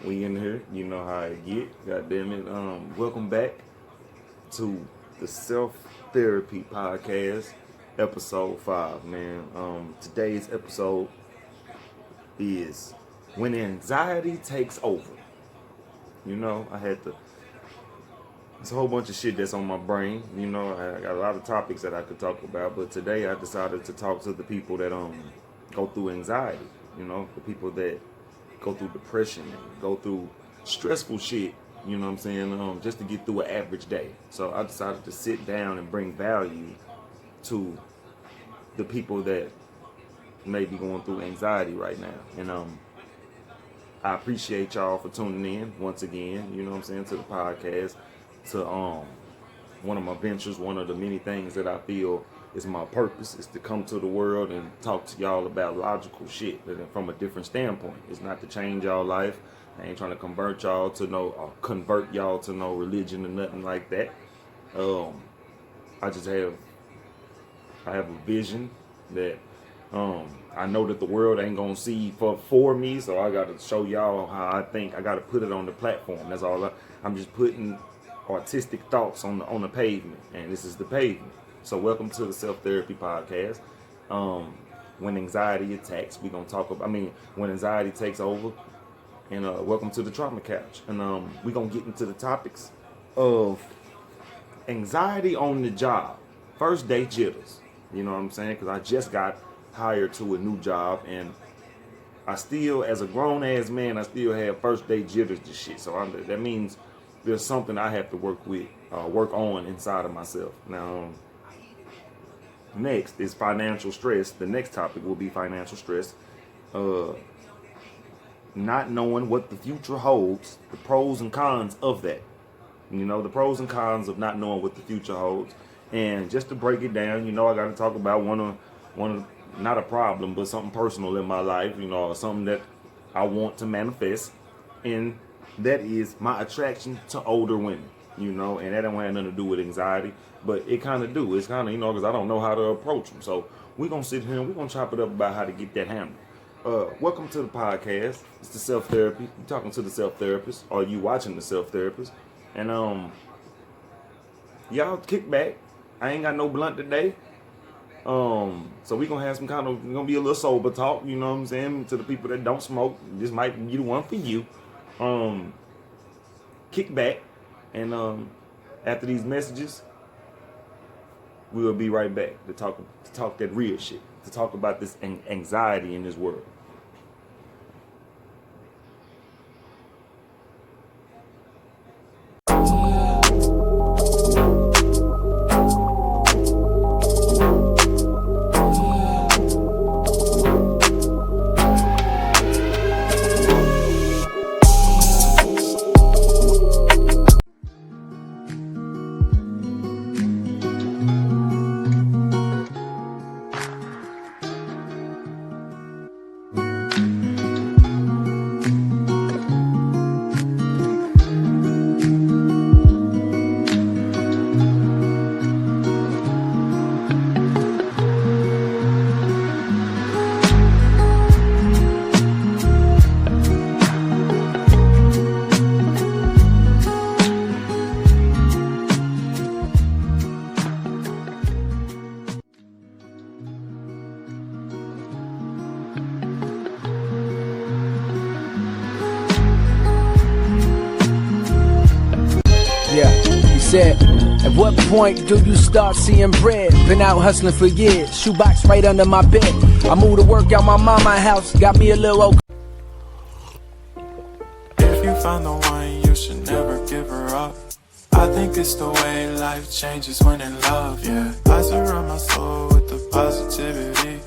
We in here, you know how I get. God damn it. Welcome back to the Self Therapy Podcast, episode 5, man. Today's episode is when anxiety takes over. You know, it's a whole bunch of shit that's on my brain. You know, I got a lot of topics that I could talk about, but today I decided to talk to the people that go through anxiety. You know, the people that go through depression and go through stressful shit, you know what I'm saying, just to get through an average day. So I decided to sit down and bring value to the people that may be going through anxiety right now. And I appreciate y'all for tuning in once again, you know what I'm saying, to the podcast, to one of my ventures, one of the many things that I feel is my purpose, is to come to the world and talk to y'all about logical shit from a different standpoint. It's not to change y'all life. I ain't trying to convert y'all to no religion or nothing like that. I have a vision that I know that the world ain't gonna see for me, so I gotta show y'all how I think. I gotta put it on the platform. That's all. I'm just putting artistic thoughts on the pavement, and this is the pavement. So welcome to the Self Therapy Podcast. When anxiety attacks, we're gonna talk about. When anxiety takes over, and welcome to the Trauma Couch. And we're gonna get into the topics of anxiety on the job, first day jitters. You know what I'm saying? Because I just got hired to a new job, and I still, as a grown ass man, I still have first day jitters to shit. So that means there's something I have to work on inside of myself. Now. Next is financial stress. The next topic will be financial stress. Not knowing what the future holds, the pros and cons of that. You know, the pros and cons of not knowing what the future holds. And just to break it down, you know, I got to talk about one of not a problem, but something personal in my life, you know, something that I want to manifest. And that is my attraction to older women, you know, and that don't have nothing to do with anxiety. But it kind of do. It's kind of, you know, because I don't know how to approach them. So we're going to sit here and we're going to chop it up about how to get that handled. Welcome to the podcast. It's the self-therapy. You're talking to the self-therapist, or you watching the self-therapist. And y'all kick back. I ain't got no blunt today. So we're going to have we're going to be a little sober talk, you know what I'm saying, to the people that don't smoke. This might be the one for you. Kick back. And after these messages, we'll be right back to talk that real shit, to talk about this anxiety in this world. At what point do you start seeing bread? Been out hustling for years, shoebox right under my bed. I moved to work out my mama's house, got me a little old. If you found the one, you should never give her up. I think it's the way life changes when in love, yeah. I surround my soul with the positivity.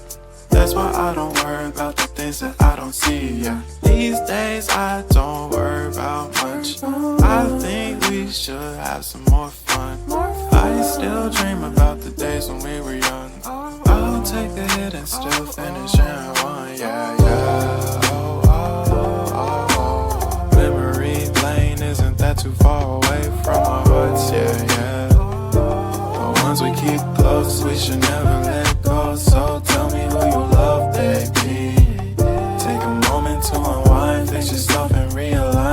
That's why I don't worry about the things that I don't see, yeah. These days I don't worry about much. I think we should have some more fun. I still dream about the days when we were young. I'll take a hit and still finish in one, yeah, yeah. Oh, oh, oh, oh. Memory lane isn't that too far away from our hearts, yeah, yeah. The ones we keep close, we should never let go. So tell me who you love, baby. Take a moment to unwind, fix yourself and realign.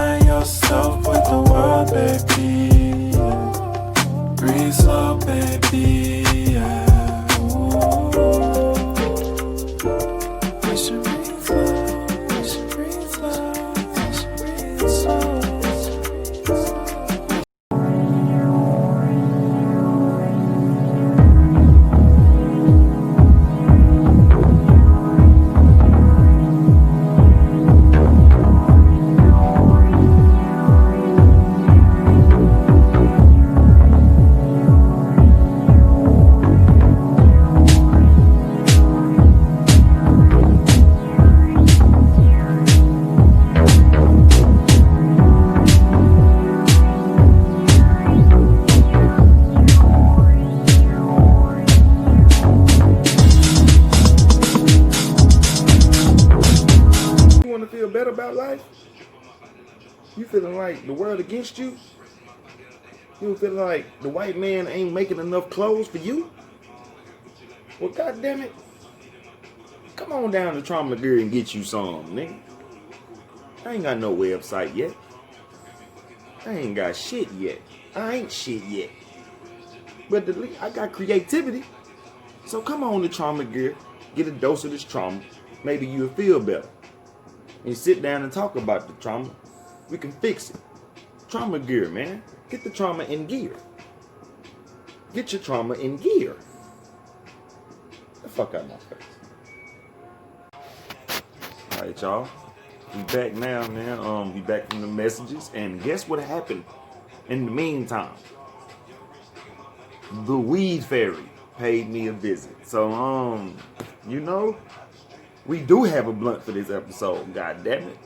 You feeling like the world against you? You feeling like the white man ain't making enough clothes for you? Well, goddamn it, come on down to Trauma Gear and get you some, nigga. I ain't got no website yet. I ain't got shit yet. I ain't shit yet. But I got creativity. So come on to Trauma Gear, get a dose of this trauma. Maybe you'll feel better. And sit down and talk about the trauma. We can fix it. Trauma Gear, man. Get the trauma in gear. Get your trauma in gear. The fuck out of my face. Alright, y'all. We back now, man. We back from the messages. And guess what happened in the meantime? The weed fairy paid me a visit. So, you know, we do have a blunt for this episode. God damn it.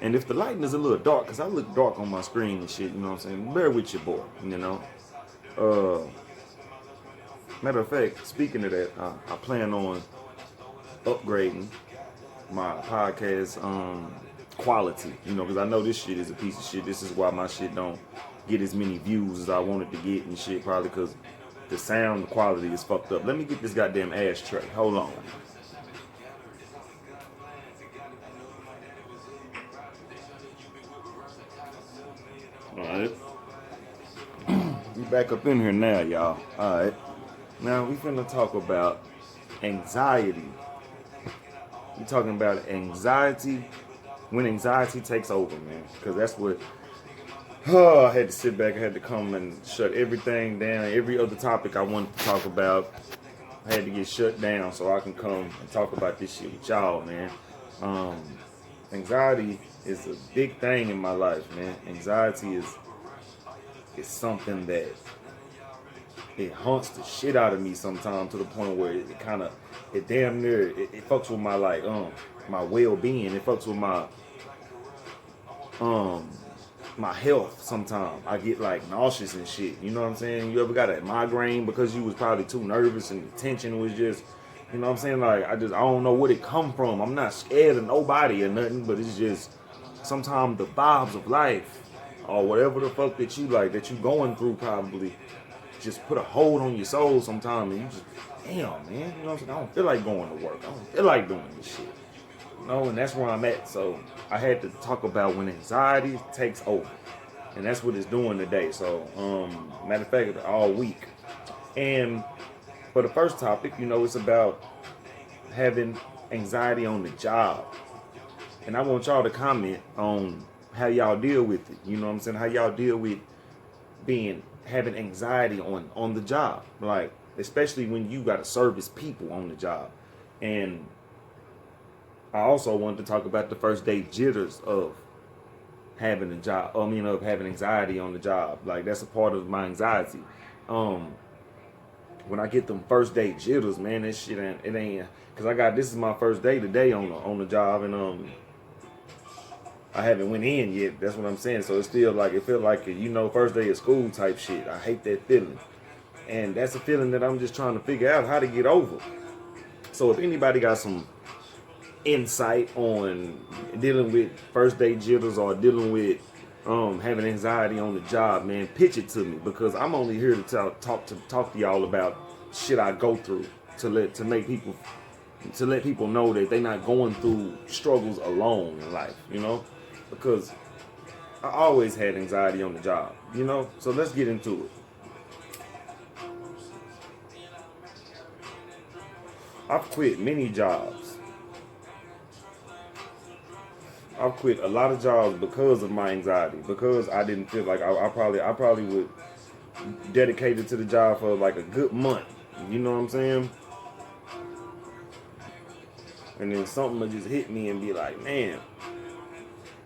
And if the lighting is a little dark, because I look dark on my screen and shit, you know what I'm saying? Bear with your boy, you know. Matter of fact, speaking of that, I plan on upgrading my podcast quality, you know, because I know this shit is a piece of shit. This is why my shit don't get as many views as I wanted to get and shit, probably because the sound quality is fucked up. Let me get this goddamn ashtray. Hold on. Alright. We back up in here now, y'all. Alright. Now we finna talk about anxiety. We talking about anxiety when anxiety takes over, man. Because that's what I had to sit back, I had to come and shut everything down. Every other topic I wanted to talk about, I had to get shut down so I can come and talk about this shit with y'all, man. Anxiety is a big thing in my life, man. Anxiety is something that it haunts the shit out of me sometimes, to the point where it damn near it fucks with my my well-being. It fucks with my health sometimes. I get like nauseous and shit. You know what I'm saying? You ever got a migraine because you was probably too nervous and the tension was just, you know what I'm saying? Like I don't know where it come from. I'm not scared of nobody or nothing, but it's just sometimes the vibes of life or whatever the fuck that you like, that you going through, probably just put a hold on your soul sometimes, and you just, damn, man, you know what I'm saying? I don't feel like going to work. I don't feel like doing this shit. You know, and that's where I'm at. So I had to talk about when anxiety takes over. And that's what it's doing today. So, matter of fact, all week. And for the first topic, you know, it's about having anxiety on the job. And I want y'all to comment on how y'all deal with it. You know what I'm saying? How y'all deal with having anxiety on the job. Like, especially when you got to service people on the job. And I also wanted to talk about the first day jitters of having a job. Of having anxiety on the job. Like, that's a part of my anxiety. When I get them first day jitters, man, that shit ain't, because this is my first day today on the job, and I haven't went in yet. That's what I'm saying. So it's still like, it felt like, you know, first day of school type shit. I hate that feeling. And that's a feeling that I'm just trying to figure out how to get over. So if anybody got some insight on dealing with first day jitters or dealing with having anxiety on the job, man, pitch it to me, because I'm only here to talk to y'all about shit I go through, to let people know that they're not going through struggles alone in life, you know, because I always had anxiety on the job, you know. So let's get into it. I've quit many jobs. I've quit a lot of jobs because of my anxiety, because I didn't feel like I probably would dedicate it to the job for like a good month. You know what I'm saying? And then something would just hit me and be like, man,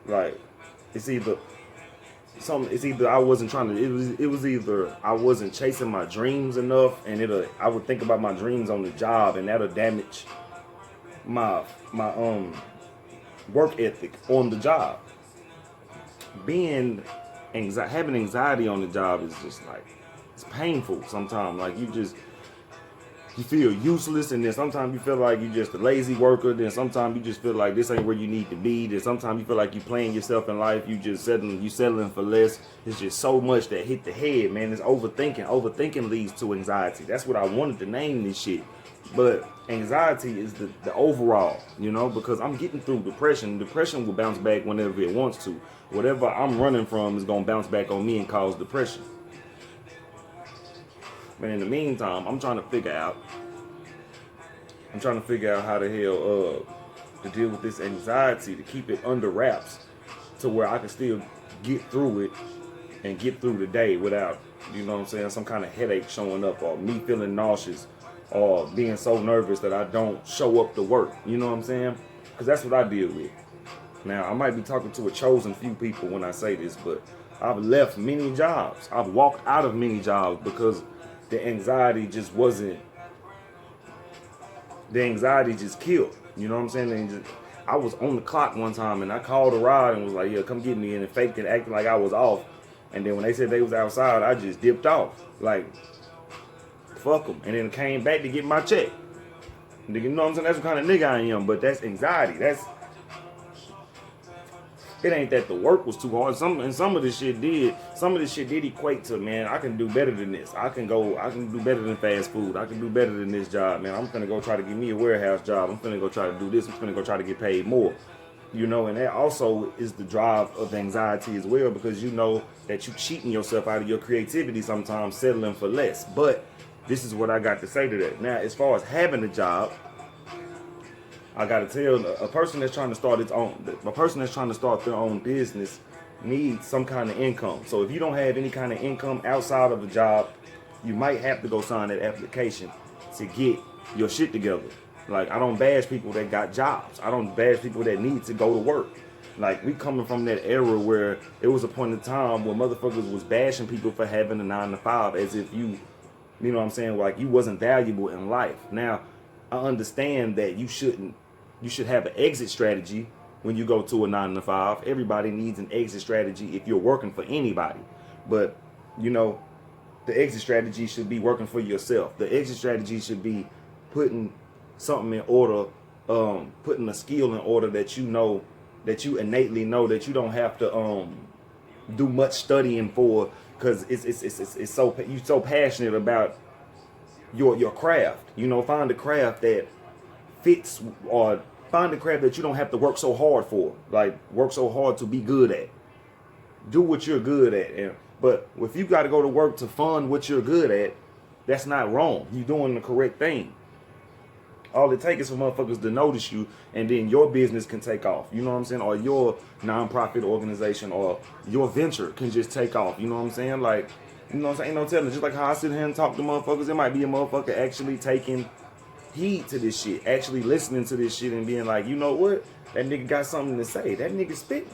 like it's either I wasn't trying to, it was either I wasn't chasing my dreams enough, and I would think about my dreams on the job, and that'll damage my work ethic on the job. Having anxiety on the job is just like, it's painful sometimes. Like, you just, you feel useless, and then sometimes you feel like you're just a lazy worker, then sometimes you just feel like this ain't where you need to be, then sometimes you feel like you playing yourself in life, you settling for less. It's just so much that hit the head, man. It's overthinking leads to anxiety. That's what I wanted to name this shit, but anxiety is the overall, because I'm getting through depression will bounce back whenever it wants to. Whatever I'm running from is gonna bounce back on me and cause depression. But in the meantime, I'm trying to figure out how the hell to deal with this anxiety, to keep it under wraps, to where I can still get through it and get through the day without, some kind of headache showing up, or me feeling nauseous, or being so nervous that I don't show up to work. You know what I'm saying? Because that's what I deal with. Now, I might be talking to a chosen few people when I say this, but I've left many jobs. I've walked out of many jobs because the anxiety just killed. You know what I'm saying? I was on the clock one time, and I called a ride and was like, yeah, come get me, and it faked it, acting like I was off. And then when they said they was outside, I just dipped off. Like, fuck them. And then came back to get my check. You know what I'm saying? That's the kind of nigga I am, but that's anxiety. It ain't that the work was too hard. Some of this shit did equate to, man, I can do better than this. I can do better than fast food. I can do better than this job, man. I'm finna go try to get me a warehouse job. I'm finna go try to do this. I'm finna go try to get paid more. And that also is the drive of anxiety as well, because you know that you cheating yourself out of your creativity sometimes, settling for less. But this is what I got to say to that. Now, as far as having a job, I gotta tell a person that's trying to start their own business needs some kind of income. So if you don't have any kind of income outside of a job, you might have to go sign that application to get your shit together. Like, I don't bash people that got jobs. I don't bash people that need to go to work. Like, we coming from that era where it was a point in time where motherfuckers was bashing people for having a 9-to-5 as if you know what I'm saying, like you wasn't valuable in life. Now, I understand that you should have an exit strategy when you go to a 9-to-5. Everybody needs an exit strategy if you're working for anybody. But, the exit strategy should be working for yourself. The exit strategy should be putting something in order, putting a skill in order that you innately know that you don't have to do much studying for, because it's so you're so passionate about your craft. Find a craft that fits, or find a craft that you don't have to work so hard for, like work so hard to be good at. Do what you're good at. But if you got to go to work to fund what you're good at, that's not wrong. You're doing the correct thing. All it takes is for motherfuckers to notice you, and then your business can take off. You know what I'm saying? Or your nonprofit organization or your venture can just take off. You know what I'm saying? Like, you know what I'm saying? Ain't no telling. Just like how I sit here and talk to motherfuckers, it might be a motherfucker actually taking heed to this shit, actually listening to this shit and being like, you know what? That nigga got something to say. That nigga spitting.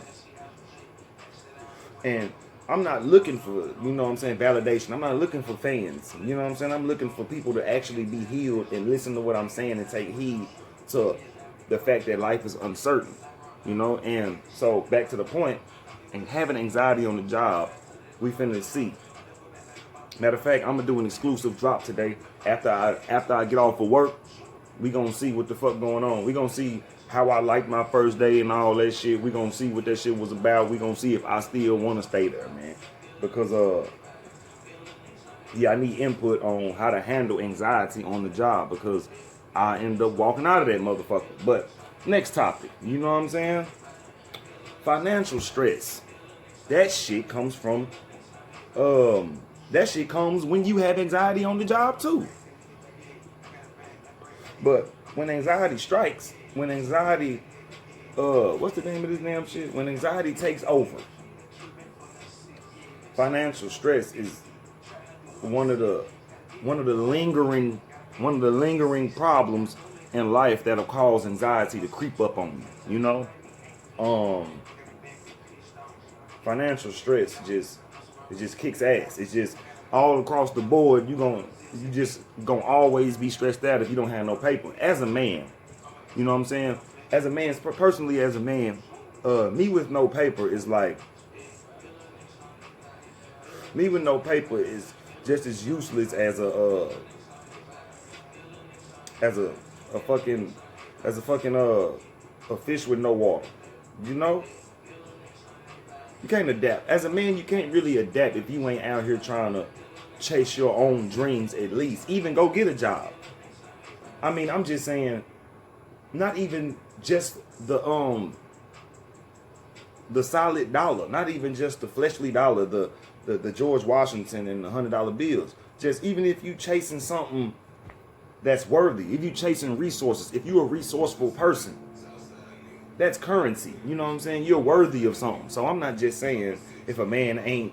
And I'm not looking for, validation. I'm not looking for fans. You know what I'm saying? I'm looking for people to actually be healed and listen to what I'm saying and take heed to the fact that life is uncertain. And so back to the point, and having anxiety on the job, we finna see. Matter of fact, I'm gonna do an exclusive drop today. After I get off of work, we gonna see what the fuck going on. We gonna see how I liked my first day and all that shit. We gonna see what that shit was about. We gonna see if I still want to stay there, man. Because I need input on how to handle anxiety on the job, because I end up walking out of that motherfucker. But next topic, you know what I'm saying? Financial stress. That shit comes from that shit comes when you have anxiety on the job too. But when anxiety strikes, what's the name of this damn shit? When anxiety takes over, financial stress is one of the lingering problems in life that'll cause anxiety to creep up on you. Financial stress just kicks ass. It's just all across the board. You just gonna always be stressed out if you don't have no paper. As a man, you know what I'm saying? As a man, personally, as a man, me with no paper is like, me with no paper is just as useless as as a fucking a fish with no water. You know? You can't adapt. As a man, you can't really adapt if you ain't out here trying to chase your own dreams at least. Even go get a job. I mean, I'm just saying, not even just the solid dollar, not even just the fleshly dollar, the George Washington and the $100 bills. Just even if you chasing something that's worthy, if you chasing resources, if you're a resourceful person, that's currency. You know what I'm saying? You're worthy of something. So I'm not just saying if a man ain't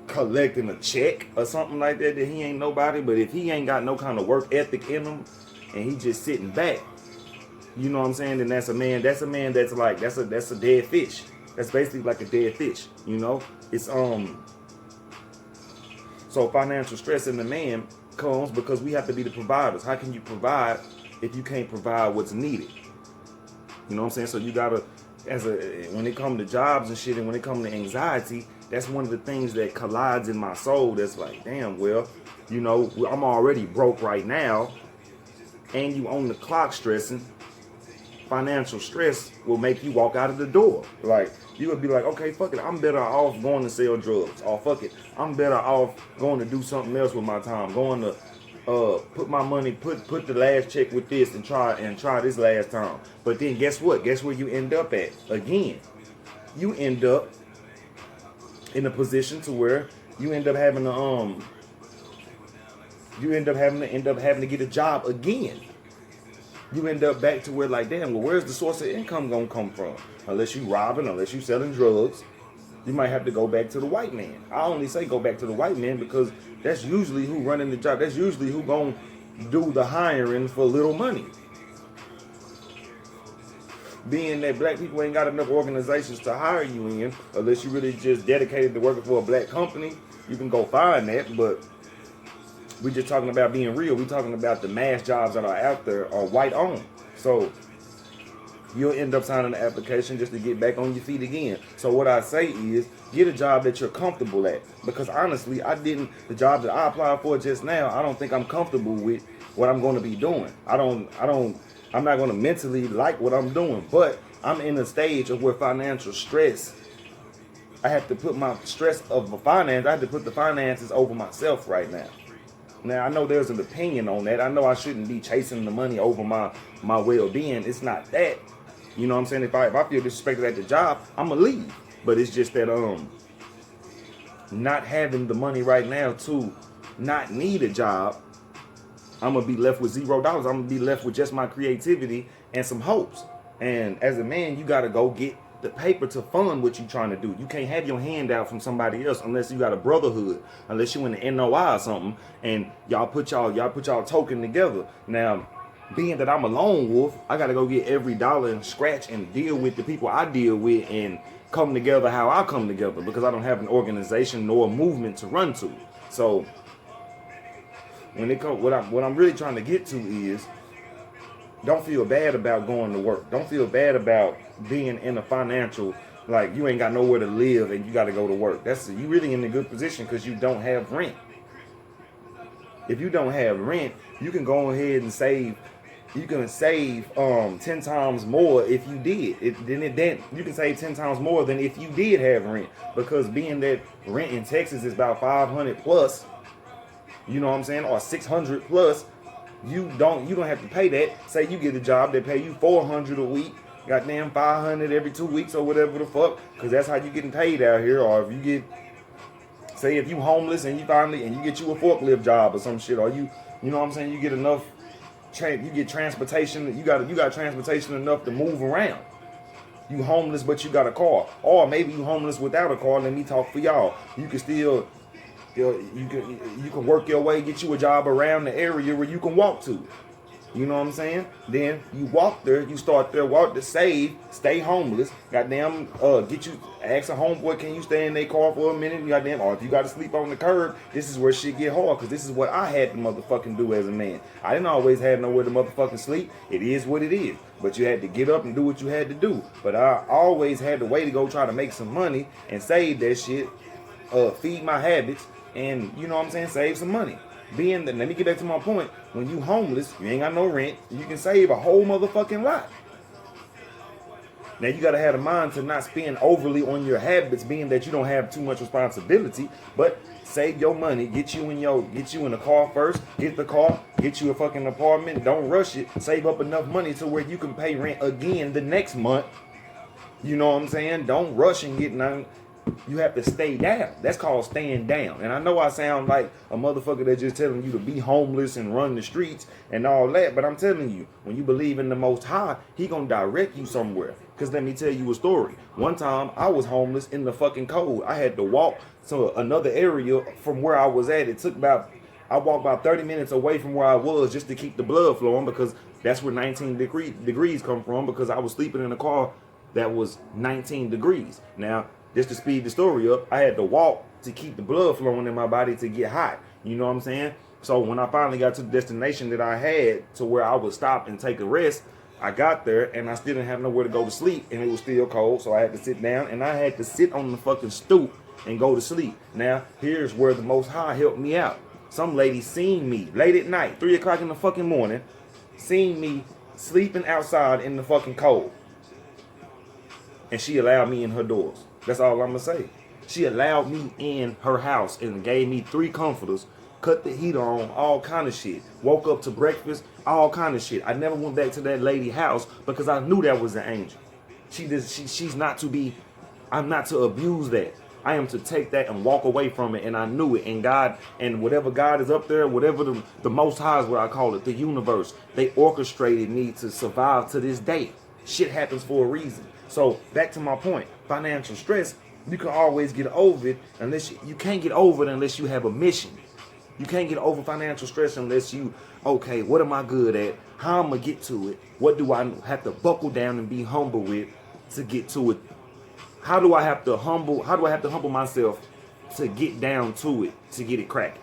collecting a check or something like that he ain't nobody. But if he ain't got no kind of work ethic in him and he just sitting back, you know what I'm saying? Then that's a man that's like that's a dead fish. That's basically like a dead fish. You know? It's so financial stress in the man comes because we have to be the providers. How can you provide if you can't provide what's needed? You know what I'm saying? So you gotta, when it comes to jobs and shit, and when it comes to anxiety, that's one of the things that collides in my soul. That's like, damn, well, you know, I'm already broke right now, and you on the clock stressing. Financial stress will make you walk out of the door. Like, you would be like, okay, fuck it, I'm better off going to sell drugs. Or fuck it, I'm better off going to do something else with my time. Going to put my money, put the last check with this and try this last time. But then guess what? Guess where you end up at? Again, you end up in a position to where you end up having to get a job again. You end up back to where like, damn, well, where's the source of income gonna come from? Unless you robbing, unless you selling drugs, you might have to go back to the white man. I only say go back to the white man because that's usually who running the job. That's usually who gonna do the hiring for little money. Being that black people ain't got enough organizations to hire you in, unless you really just dedicated to working for a black company, you can go find that, but we're just talking about being real. We're talking about the mass jobs that are out there are white owned. So you'll end up signing an application just to get back on your feet again. So what I say is get a job that you're comfortable at. Because honestly, the job that I applied for just now, I don't think I'm comfortable with what I'm going to be doing. I'm not going to mentally like what I'm doing, but I'm in a stage of where financial stress, I have to put my stress of the finance, I have to put the finances over myself right now. Now, I know there's an opinion on that. I know I shouldn't be chasing the money over my well-being. It's not that. You know what I'm saying? If I feel disrespected at the job, I'm going to leave. But it's just that not having the money right now to not need a job, I'm going to be left with $0. I'm going to be left with just my creativity and some hopes. And as a man, you got to go get the paper to fund what you trying to do. You can't have your hand out from somebody else unless you got a brotherhood, unless you in the NOI or something, and y'all put y'all token together. Now, being that I'm a lone wolf, I got to go get every dollar and scratch and deal with the people I deal with and come together how I come together because I don't have an organization nor a movement to run to. So when it comes, what I'm really trying to get to is, don't feel bad about going to work. Don't feel bad about being in a financial, like you ain't got nowhere to live and you got to go to work. You really in a good position because you don't have rent. If you don't have rent, you can go ahead and save. You can save 10 times more if you did. Then you can save 10 times more than if you did have rent, because being that rent in Texas is about 500 plus, you know what I'm saying, or 600 plus. You don't have to pay that. Say you get a job that pay you $400 a week, goddamn $500 every 2 weeks or whatever the fuck, because that's how you getting paid out here. Or if you get, say if you homeless and you get you a forklift job or some shit, or you know what I'm saying, you get enough, you get transportation. You got transportation enough to move around. You homeless but you got a car, or maybe you homeless without a car. Let me talk for y'all. You can still. You can work your way, get you a job around the area where you can walk to. You know what I'm saying? Then you walk there, you start there, walk to save, stay homeless. Goddamn, ask a homeboy, can you stay in their car for a minute? Goddamn, or if you got to sleep on the curb, this is where shit get hard, because this is what I had to motherfucking do as a man. I didn't always have nowhere to motherfucking sleep. It is what it is. But you had to get up and do what you had to do. But I always had the way to go try to make some money and save that shit, feed my habits, and you know what I'm saying, save some money. Being that, let me get back to my point. When you homeless, you ain't got no rent, you can save a whole motherfucking lot. Now you gotta have the mind to not spend overly on your habits, being that you don't have too much responsibility. But save your money, get you in a car first, get the car, get you a fucking apartment. Don't rush it. Save up enough money to where you can pay rent again the next month. You know what I'm saying? Don't rush and get none. You have to stay down. That's called staying down. And I know I sound like a motherfucker that's just telling you to be homeless and run the streets and all that, but I'm telling you, when you believe in the Most High, He gonna direct you somewhere. Because let me tell you a story. One time, I was homeless in the fucking cold. I had to walk to another area from where I was at. I walked about 30 minutes away from where I was just to keep the blood flowing, because that's where 19 degrees come from, because I was sleeping in a car that was 19 degrees. Now, just to speed the story up, I had to walk to keep the blood flowing in my body to get hot. You know what I'm saying? So when I finally got to the destination that I had to where I would stop and take a rest, I got there and I still didn't have nowhere to go to sleep, and it was still cold, so I had to sit down, and I had to sit on the fucking stoop and go to sleep. Now, here's where the Most High helped me out. Some lady seen me late at night, 3 o'clock in the fucking morning, seen me sleeping outside in the fucking cold. And she allowed me in her doors. That's all I'm going to say. She allowed me in her house and gave me 3 comforters, cut the heat on, all kind of shit. Woke up to breakfast, all kind of shit. I never went back to that lady's house because I knew that was an angel. She's not to be, I'm not to abuse that. I am to take that and walk away from it, and I knew it. And God, and whatever God is up there, whatever the Most High is what I call it, the universe, they orchestrated me to survive to this day. Shit happens for a reason. So back to my point, financial stress, you can always get over it unless you can't get over it unless you have a mission. You can't get over financial stress unless you, okay, what am I good at? How am I gonna get to it? What do I have to buckle down and be humble with to get to it? How do I have to humble myself to get down to it, to get it cracking?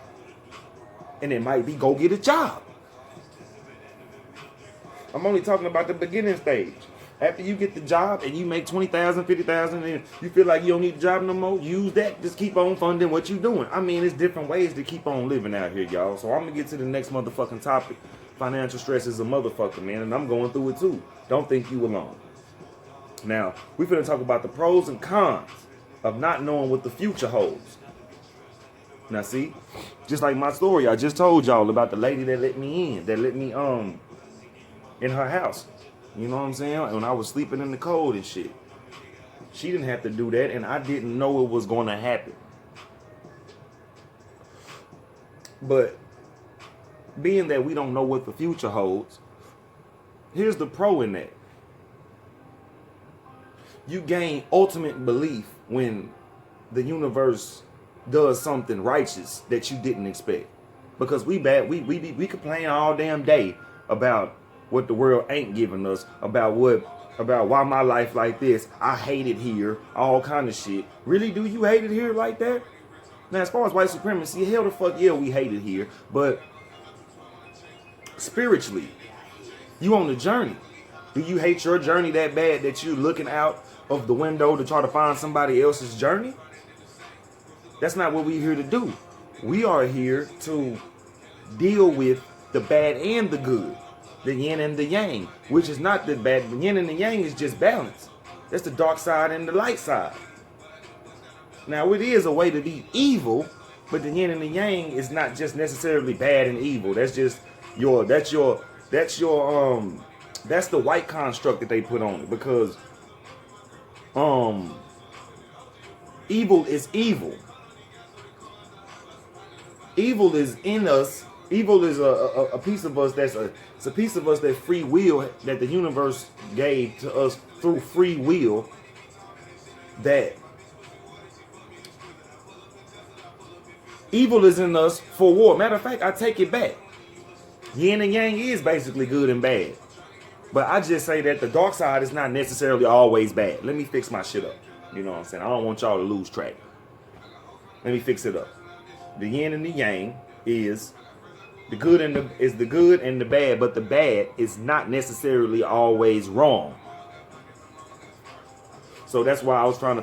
And it might be go get a job. I'm only talking about the beginning stage. After you get the job and you make 20,000, 50,000, and you feel like you don't need the job no more, use that. Just keep on funding what you're doing. I mean, it's different ways to keep on living out here, y'all. So I'm going to get to the next motherfucking topic. Financial stress is a motherfucker, man, and I'm going through it too. Don't think you alone. Now, we're going to talk about the pros and cons of not knowing what the future holds. Now, see, just like my story, I just told y'all about the lady that let me in, in her house. You know what I'm saying? When I was sleeping in the cold and shit. She didn't have to do that, and I didn't know it was going to happen. But being that we don't know what the future holds, here's the pro in that. You gain ultimate belief when the universe does something righteous that you didn't expect. Because we complain all damn day about what the world ain't giving us, about why my life like this, I hate it here, all kind of shit. Really, do you hate it here like that? Now, as far as white supremacy, hell the fuck yeah, we hate it here. But spiritually, you on the journey. Do you hate your journey that bad that you're looking out of the window to try to find somebody else's journey? That's not what we're here to do. We are here to deal with the bad and the good. The yin and the yang, which is not the bad. The yin and the yang is just balance. That's the dark side and the light side. Now, it is a way to be evil, but the yin and the yang is not just necessarily bad and evil. That's just that's the white construct that they put on it, because evil is evil. Evil is in us. Evil is a piece of us it's a piece of us that free will, that the universe gave to us through free will, that evil is in us for war. Matter of fact, I take it back. Yin and yang is basically good and bad. But I just say that the dark side is not necessarily always bad. Let me fix my shit up. You know what I'm saying? I don't want y'all to lose track. Let me fix it up. The yin and the yang is the good and the bad, but the bad is not necessarily always wrong. So that's why I was trying to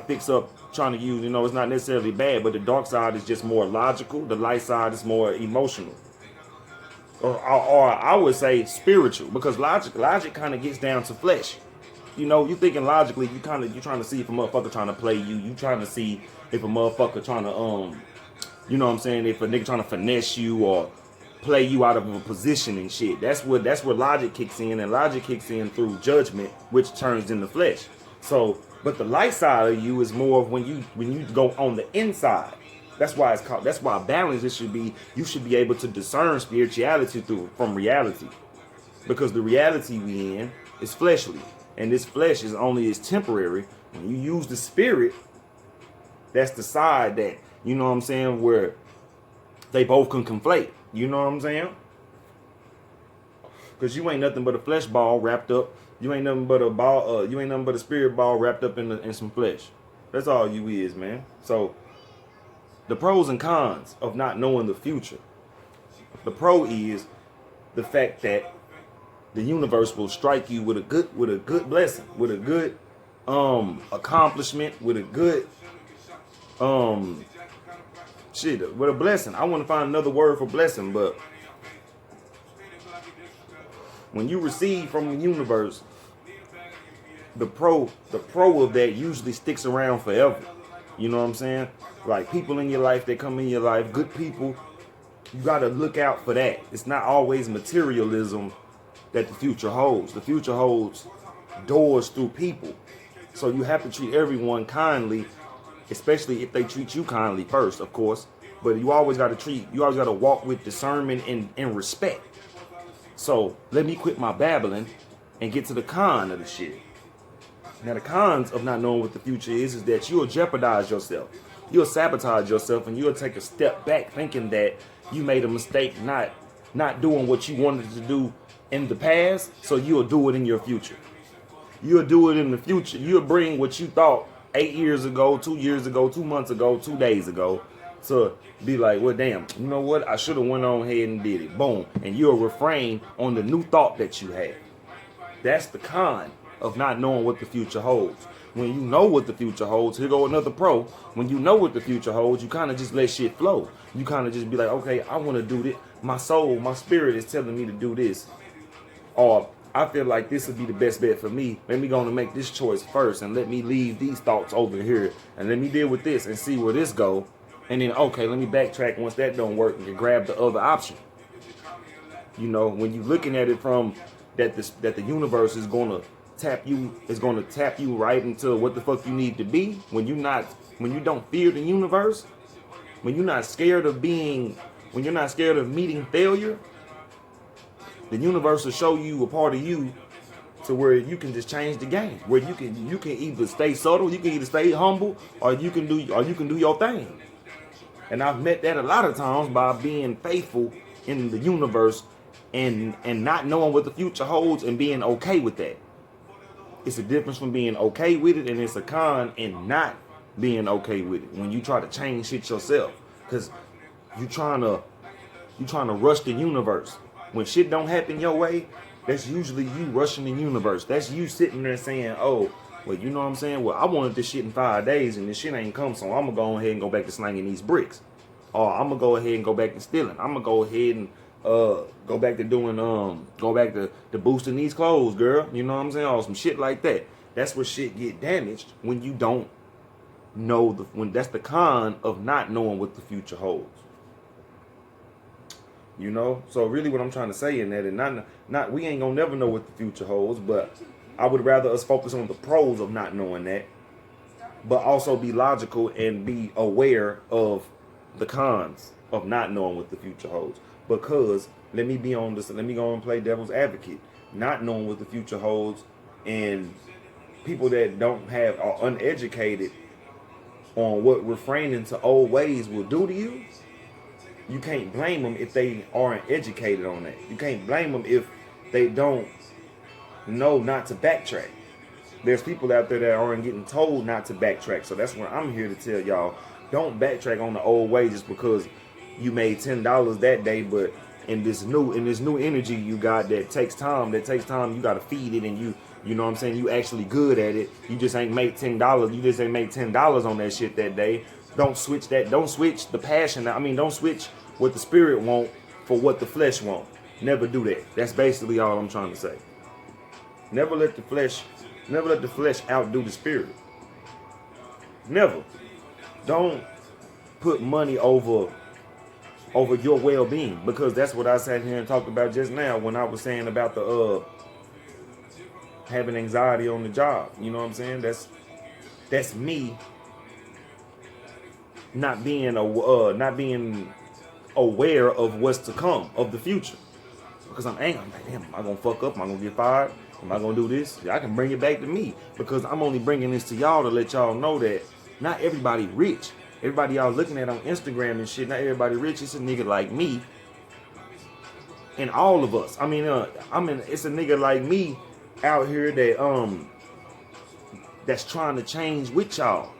use, it's not necessarily bad, but the dark side is just more logical. The light side is more emotional. or I would say spiritual, because logic kind of gets down to flesh. You know, you thinking logically, you trying to see if a motherfucker trying to play you. You trying to see if a motherfucker trying to you know what I'm saying, if a nigga trying to finesse you or play you out of a position and shit. That's where logic kicks in, and logic kicks in through judgment, which turns into flesh. So, but the light side of you is more of when you go on the inside. That's why it's called. That's why balance. It should be. You should be able to discern spirituality from reality, because the reality we in is fleshly, and this flesh is temporary. When you use the spirit, that's the side that, you know what I'm saying, where they both can conflate. You know what I'm saying? Because you ain't nothing but a flesh ball wrapped up. You ain't nothing but a ball. You ain't nothing but a spirit ball wrapped up in some flesh. That's all you is, man. So the pros and cons of not knowing the future. The pro is the fact that the universe will strike you with a good blessing, with a good accomplishment, with a good with a blessing. I want to find another word for blessing, but when you receive from the universe, the pro of that usually sticks around forever. You know what I'm saying? Like people in your life that come in your life, good people, you gotta look out for that. It's not always materialism that the future holds. The future holds doors through people. So you have to treat everyone kindly, especially if they treat you kindly first, of course. But you always gotta walk with discernment and respect. So let me quit my babbling and get to the con of the shit. Now the cons of not knowing what the future is that you'll jeopardize yourself. You'll sabotage yourself, and you'll take a step back thinking that you made a mistake not doing what you wanted to do in the past, so you'll do it in your future. You'll do it in the future. You'll bring what you thought 8 years ago, 2 years ago, 2 months ago, 2 days ago, to be like, well, damn, you know what? I should have went on ahead and did it. Boom. And you'll refrain on the new thought that you had. That's the con of not knowing what the future holds. When you know what the future holds, here go another pro. When you know what the future holds, you kind of just let shit flow. You kind of just be like, okay, I want to do this. My soul, my spirit is telling me to do this. Or I feel like this would be the best bet for me. Let me go and make this choice first, and let me leave these thoughts over here, and let me deal with this and see where this go. And then, okay, let me backtrack once that don't work and grab the other option. You know, when you're looking at it from that the universe is gonna tap you right into what the fuck you need to be. When you don't fear the universe, when you're not scared of meeting failure, the universe will show you a part of you to where you can just change the game. Where you can either stay subtle, you can either stay humble, or you can do your thing. And I've met that a lot of times by being faithful in the universe and not knowing what the future holds and being okay with that. It's a difference from being okay with it, and it's a con in not being okay with it. When you try to change shit yourself, because you trying to rush the universe. When shit don't happen your way, that's usually you rushing the universe. That's you sitting there saying, oh, well, you know what I'm saying? Well, I wanted this shit in 5 days, and this shit ain't come, so I'm going to go ahead and go back to slanging these bricks. Or I'm going to go ahead and go back to stealing. I'm going to go ahead and go back to boosting these clothes, girl. You know what I'm saying? Or some shit like that. That's where shit get damaged when you don't know when that's the con of not knowing what the future holds. You know? So really what I'm trying to say in that, and not we ain't gonna never know what the future holds, but I would rather us focus on the pros of not knowing that, but also be logical and be aware of the cons of not knowing what the future holds. Because let me go and play devil's advocate. Not knowing what the future holds, and people that are uneducated on what refraining to old ways will do to you, you can't blame them if they aren't educated on that. You can't blame them if they don't know not to backtrack. There's people out there that aren't getting told not to backtrack. So that's where I'm here to tell y'all, don't backtrack on the old way just because you made $10 that day, but in this new energy you got that takes time, you got to feed it, and you know what I'm saying, you actually good at it. You just ain't make $10. You just ain't make $10 on that shit that day. Don't switch the passion. Don't switch what the spirit want for what the flesh want. Never do that. That's basically all I'm trying to say. Never let the flesh outdo the spirit. Never. Don't put money over your well-being, because that's what I sat here and talked about just now when I was saying about the having anxiety on the job. You know what I'm saying? That's me not being aware of what's to come, of the future. Because I'm angry. I'm like, damn, am I gonna fuck up? Am I gonna get fired? Am I gonna do this? I can bring it back to me, because I'm only bringing this to y'all to let y'all know that not everybody rich. Everybody y'all looking at on Instagram and shit, not everybody rich. It's a nigga like me and all of us. I mean, it's a nigga like me out here that's trying to change with y'all.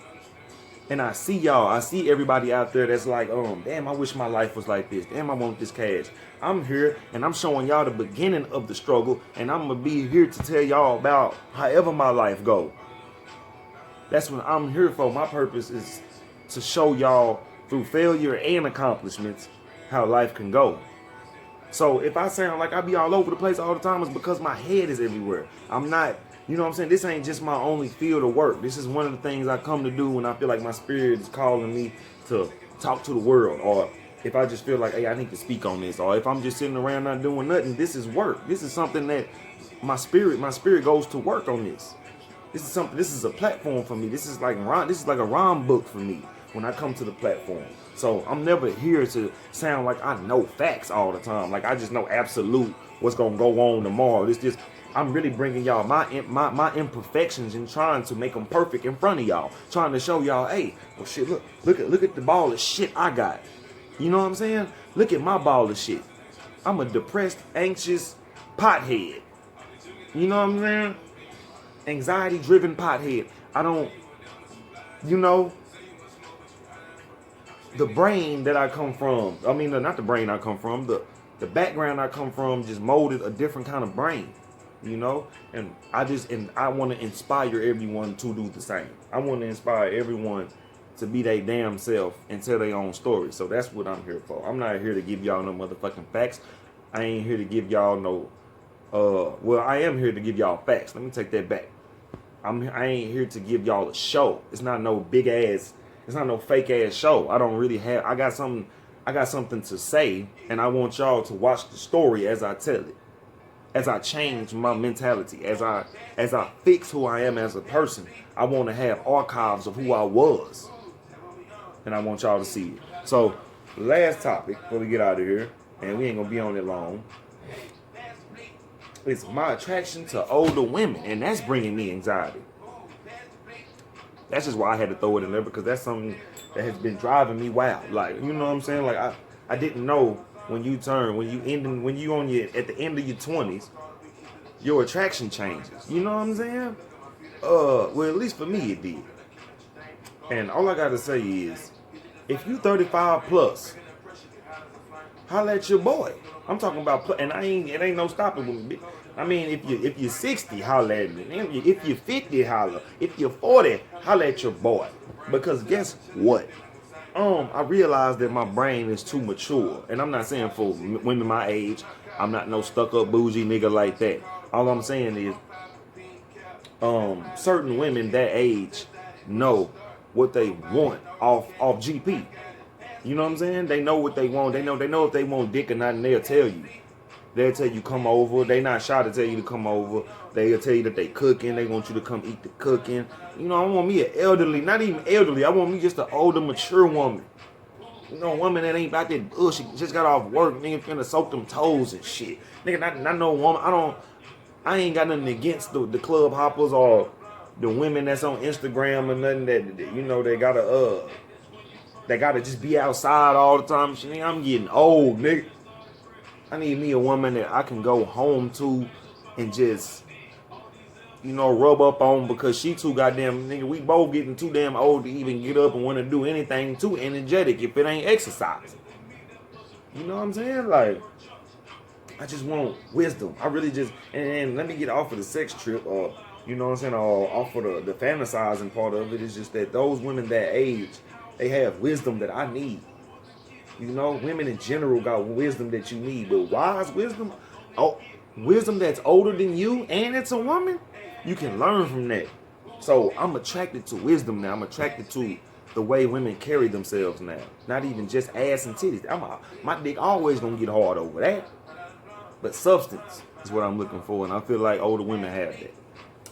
And I see y'all. I see everybody out there that's like, damn, I wish my life was like this. Damn, I want this cash. I'm here and I'm showing y'all the beginning of the struggle, and I'm gonna be here to tell y'all about however my life go. That's what I'm here for. My purpose is to show y'all through failure and accomplishments how life can go. So if I sound like I be all over the place all the time, it's because my head is everywhere. I'm not, you know what I'm saying? This ain't just my only field of work. This is one of the things I come to do when I feel like my spirit is calling me to talk to the world, or if I just feel like, hey, I need to speak on this, or if I'm just sitting around not doing nothing. This is work. This is something that my spirit goes to work on this. This is a platform for me. This is like a rhyme book for me when I come to the platform. So I'm never here to sound like I know facts all the time. Like I just know absolute what's gonna go on tomorrow. It's just, I'm really bringing y'all my imperfections and trying to make them perfect in front of y'all. Trying to show y'all, hey, well shit, look at the ball of shit I got. You know what I'm saying? Look at my ball of shit. I'm a depressed, anxious pothead. You know what I'm saying? Anxiety-driven pothead. I don't, the brain that I come from, not the brain I come from, the background I come from just molded a different kind of brain, and I want to inspire everyone to do the same. I want to inspire everyone to be their damn self and tell their own story. So that's what I'm here for. I'm not here to give y'all no motherfucking facts. I ain't here to give y'all no, I am here to give y'all facts. Let me take that back. I ain't here to give y'all a show. It's not no big ass, it's not no fake ass show. I got something to say, and I want y'all to watch the story as I tell it. As I change my mentality, as I fix who I am as a person. I want to have archives of who I was. And I want y'all to see it. So, last topic before we get out of here, and we ain't gonna be on it long. It's my attraction to older women, and that's bringing me anxiety. That's just why I had to throw it in there, because that's something that has been driving me wild. Like, you know what I'm saying? Like I didn't know when you at the end of your 20s, your attraction changes. You know what I'm saying? Well, at least for me it did. And all I gotta say is, if you 35 plus, holla at your boy. I'm talking about, and it ain't no stopping with me. I mean, if you're 60, holla at me. If you're 50, holla. If you're 40, holla at your boy. Because guess what? I realized that my brain is too mature, and I'm not saying for women my age. I'm not no stuck up bougie nigga like that. All I'm saying is, certain women that age know what they want off GP. You know what I'm saying? They know what they want. They know if they want dick or not, and they'll tell you. They'll tell you come over. They not shy to tell you to come over. They'll tell you that they cooking. They want you to come eat the cooking. You know, I want me an elderly, not even elderly. I want me just an older, mature woman. You know, a woman that ain't about that. She just got off work. Nigga finna soak them toes and shit. Nigga, not no woman. I ain't got nothing against the club hoppers or the women that's on Instagram or nothing that, you know, they gotta just be outside all the time. Shit, I'm getting old, nigga. I need me a woman that I can go home to and just, you know, rub up on, because she too goddamn, nigga, we both getting too damn old to even get up and want to do anything too energetic if it ain't exercise. You know what I'm saying? Like, I just want wisdom. I really just, and let me get off of the sex trip, or, you know what I'm saying, or off of the fantasizing part of it. Is just that those women that age, they have wisdom that I need. You know, women in general got wisdom that you need, but wise wisdom, oh, wisdom that's older than you and it's a woman, you can learn from that. So I'm attracted to wisdom now. I'm attracted to the way women carry themselves now. Not even just ass and titties. My dick always gonna get hard over that. But substance is what I'm looking for, and I feel like older women have that.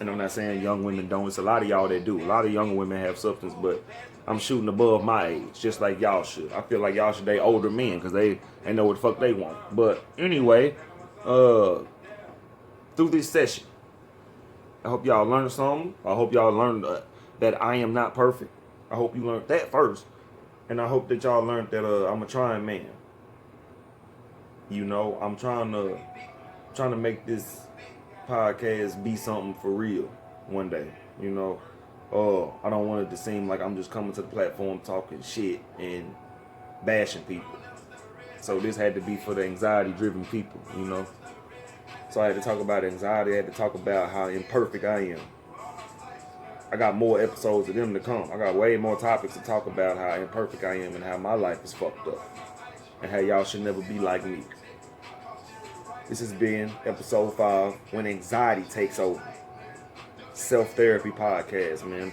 And I'm not saying young women don't. It's a lot of y'all that do. A lot of younger women have substance, but I'm shooting above my age, just like y'all should. I feel like y'all should date older men because they know what the fuck they want. But anyway, through this session, I hope y'all learned something. I hope y'all learned that I am not perfect. I hope you learned that first. And I hope that y'all learned that I'm a trying man. You know, I'm trying to make this podcast be something for real one day. You know, I don't want it to seem like I'm just coming to the platform talking shit and bashing people. So this had to be for the anxiety-driven people, you know. So I had to talk about anxiety. I had to talk about how imperfect I am. I got more episodes of them to come. I got way more topics to talk about how imperfect I am and how my life is fucked up. And how y'all should never be like me. This has been episode 5, When Anxiety Takes Over. Self-therapy podcast, man.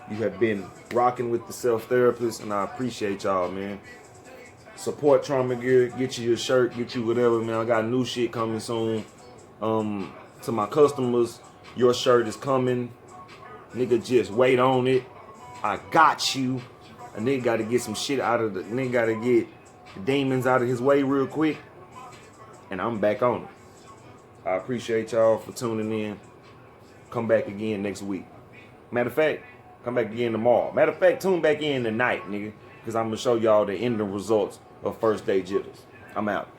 You have been rocking with the self-therapist, and I appreciate y'all, man. Support Trauma Gear. Get you your shirt, get you whatever, man. I got new shit coming soon. To my customers, your shirt is coming. Nigga, just wait on it. I got you. A nigga got to get some shit out of the... Nigga got to get the demons out of his way real quick. And I'm back on it. I appreciate y'all for tuning in. Come back again next week. Matter of fact, come back again tomorrow. Matter of fact, tune back in tonight, nigga. Because I'm going to show y'all the ending results of First Day Jitters. I'm out.